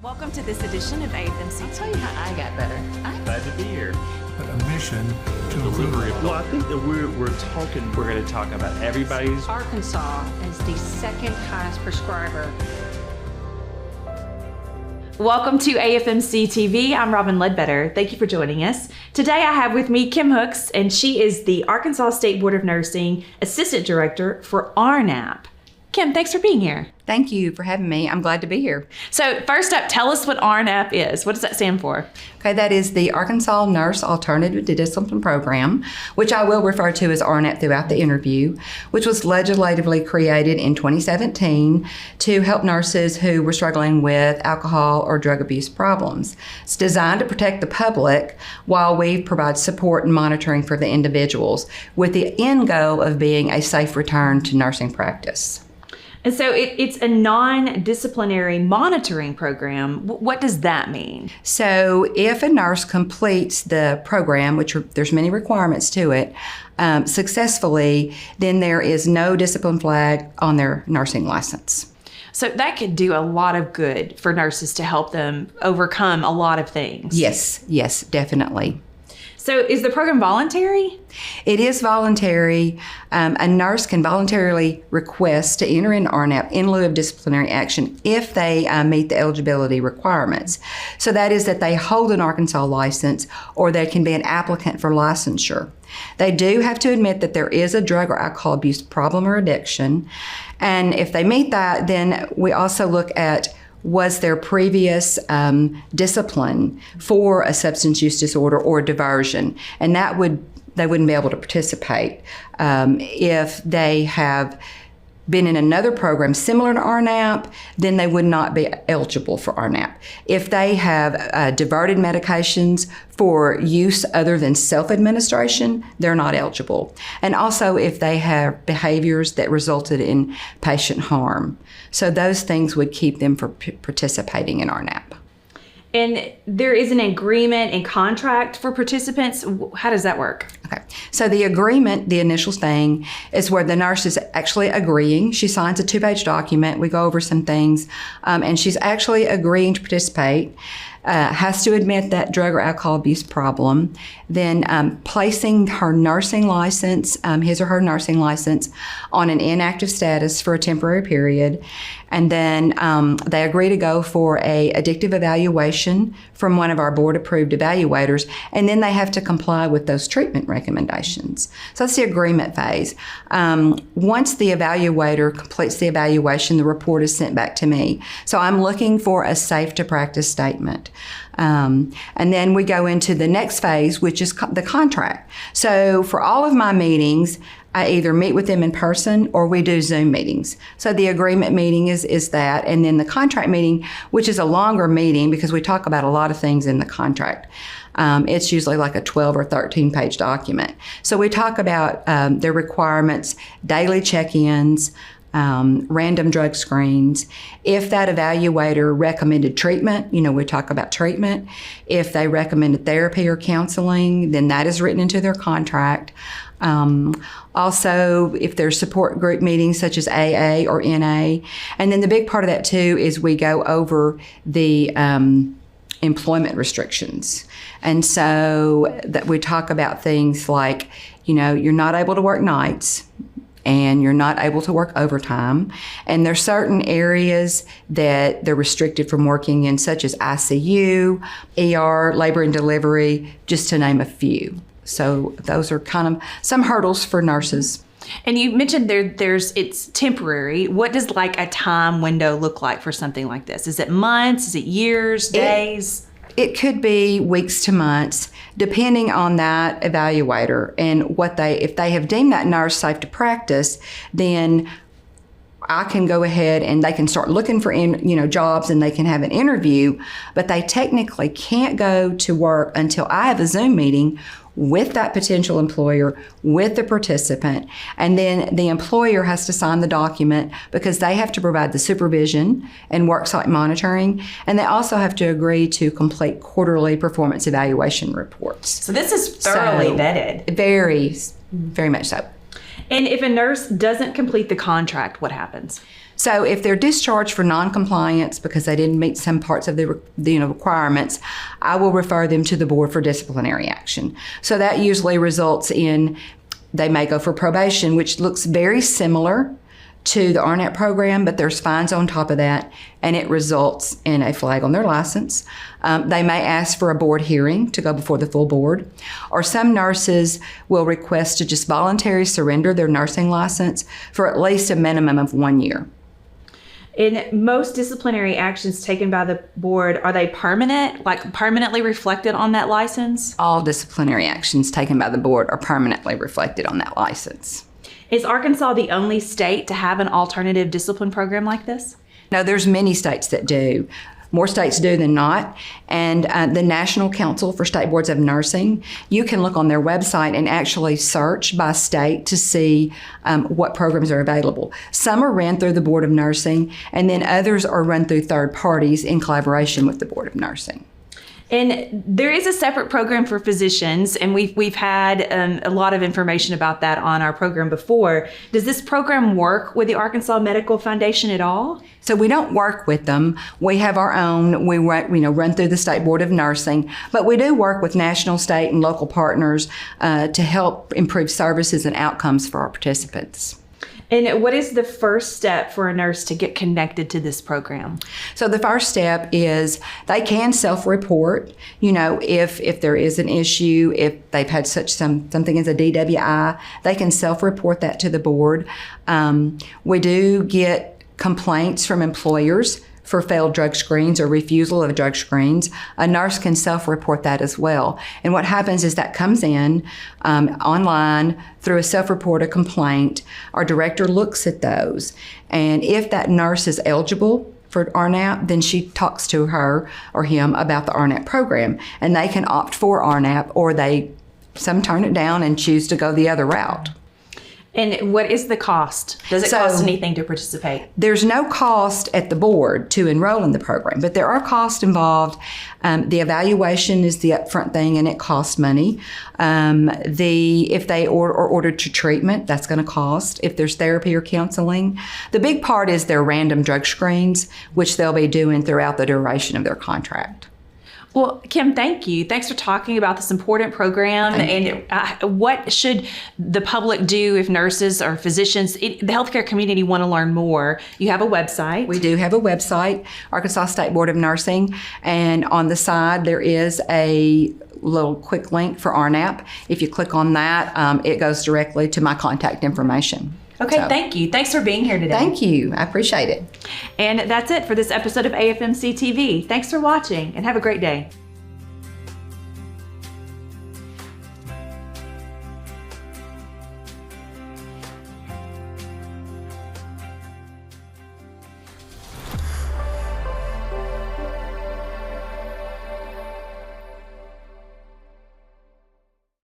Welcome to this edition of AFMC. I'll tell you how I got better. I'm Glad to be here. But a mission to Delivery of. Well, I think that we're going to talk about everybody's. Arkansas is the second highest prescriber. Welcome to AFMC TV. I'm Robin Ledbetter. Thank you for joining us. Today I have with me Kim Hooks, and she is the Arkansas State Board of Nursing Assistant Director for ArNAP. Kim, thanks for being here. Thank you for having me. I'm glad to be here. So first up, tell us what ArNAP is. What does that stand for? Okay, that is the Arkansas Nurse Alternative to Discipline Program, which I will refer to as ArNAP throughout the interview, which was legislatively created in 2017 to help nurses who were struggling with alcohol or drug abuse problems. It's designed to protect the public while we provide support and monitoring for the individuals, with the end goal of being a safe return to nursing practice. And so it's a non-disciplinary monitoring program. What does that mean? So if a nurse completes the program, there's many requirements to it, successfully, then there is no discipline flag on their nursing license. So that could do a lot of good for nurses to help them overcome a lot of things. Yes, definitely. So is the program voluntary? It is voluntary. A nurse can voluntarily request to enter in ArNAP in lieu of disciplinary action if they meet the eligibility requirements. So that is that they hold an Arkansas license or they can be an applicant for licensure. They do have to admit that there is a drug or alcohol abuse problem or addiction. And if they meet that, then we also look at was their previous discipline for a substance use disorder or diversion, and they wouldn't be able to participate. If they have been in another program similar to ArNAP, then they would not be eligible for ArNAP. If they have diverted medications for use other than self-administration, they're not eligible. And also if they have behaviors that resulted in patient harm. So those things would keep them from participating in ArNAP. And there is an agreement and contract for participants. How does that work? Okay. So the agreement, the initial thing, is where the nurse is actually agreeing. She signs a 2-page document. We go over some things, and she's actually agreeing to participate. Has to admit that drug or alcohol abuse problem, then placing her nursing license, his or her nursing license, on an inactive status for a temporary period, and then they agree to go for a addictive evaluation from one of our board-approved evaluators, and then they have to comply with those treatment recommendations. So that's the agreement phase. Once the evaluator completes the evaluation, the report is sent back to me. So I'm looking for a safe to practice statement. And then we go into the next phase, which is the contract. So for all of my meetings, I either meet with them in person or we do Zoom meetings. So the agreement meeting is that, and then the contract meeting, which is a longer meeting because we talk about a lot of things in the contract. It's usually like a 12 or 13 page document. So we talk about their requirements, daily check-ins, random drug screens. If that evaluator recommended treatment, we talk about treatment. If they recommended therapy or counseling, then that is written into their contract. Also, if there's support group meetings such as AA or NA. And then the big part of that too is we go over the employment restrictions. And so that we talk about things like, you're not able to work nights, and you're not able to work overtime. And there's certain areas that they're restricted from working in, such as ICU, ER, labor and delivery, just to name a few. So those are kind of some hurdles for nurses. And you mentioned it's temporary. What does like a time window look like for something like this? Is it months? Is it years, days? It could be weeks to months, depending on that evaluator and if they have deemed that nurse safe to practice, then I can go ahead and they can start looking for jobs and they can have an interview, but they technically can't go to work until I have a Zoom meeting with that potential employer, with the participant, and then the employer has to sign the document because they have to provide the supervision and worksite monitoring, and they also have to agree to complete quarterly performance evaluation reports. So this is thoroughly vetted. Very, very much so. And if a nurse doesn't complete the contract, what happens? So if they're discharged for noncompliance because they didn't meet some parts of the requirements, I will refer them to the board for disciplinary action. So that usually results in they may go for probation, which looks very similar to the ArNAP program, but there's fines on top of that, and it results in a flag on their license. They may ask for a board hearing to go before the full board, or some nurses will request to just voluntarily surrender their nursing license for at least a minimum of 1 year. In most disciplinary actions taken by the board, are they permanent, like permanently reflected on that license? All disciplinary actions taken by the board are permanently reflected on that license. Is Arkansas the only state to have an alternative discipline program like this? No, there's many states that do. More states do than not. And the National Council for State Boards of Nursing, you can look on their website and actually search by state to see what programs are available. Some are run through the Board of Nursing, and then others are run through third parties in collaboration with the Board of Nursing. And there is a separate program for physicians, and we've had a lot of information about that on our program before. Does this program work with the Arkansas Medical Foundation at all? So we don't work with them. We have our own. We run through the State Board of Nursing, but we do work with national, state, and local partners to help improve services and outcomes for our participants. And what is the first step for a nurse to get connected to this program? So the first step is they can self-report, if there is an issue, if they've had something as a DWI, they can self-report that to the board. We do get complaints from employers for failed drug screens or refusal of drug screens. A nurse can self-report that as well. And what happens is that comes in online through a self-reported complaint. Our director looks at those. And if that nurse is eligible for ArNAP, then she talks to her or him about the ArNAP program. And they can opt for ArNAP, or some turn it down and choose to go the other route. And what is the cost? Does it cost anything to participate? There's no cost at the board to enroll in the program, but there are costs involved. The evaluation is the upfront thing, and it costs money. If they are ordered to treatment, that's going to cost. If there's therapy or counseling, the big part is their random drug screens, which they'll be doing throughout the duration of their contract. Well, Kim, thank you. Thanks for talking about this important program. And what should the public do if nurses or physicians, the healthcare community, want to learn more? You have a website. We do have a website, Arkansas State Board of Nursing, and on the side there is a little quick link for ArNAP. If you click on that, it goes directly to my contact information. Okay, thank you. Thanks for being here today. Thank you. I appreciate it. And that's it for this episode of AFMC TV. Thanks for watching, and have a great day.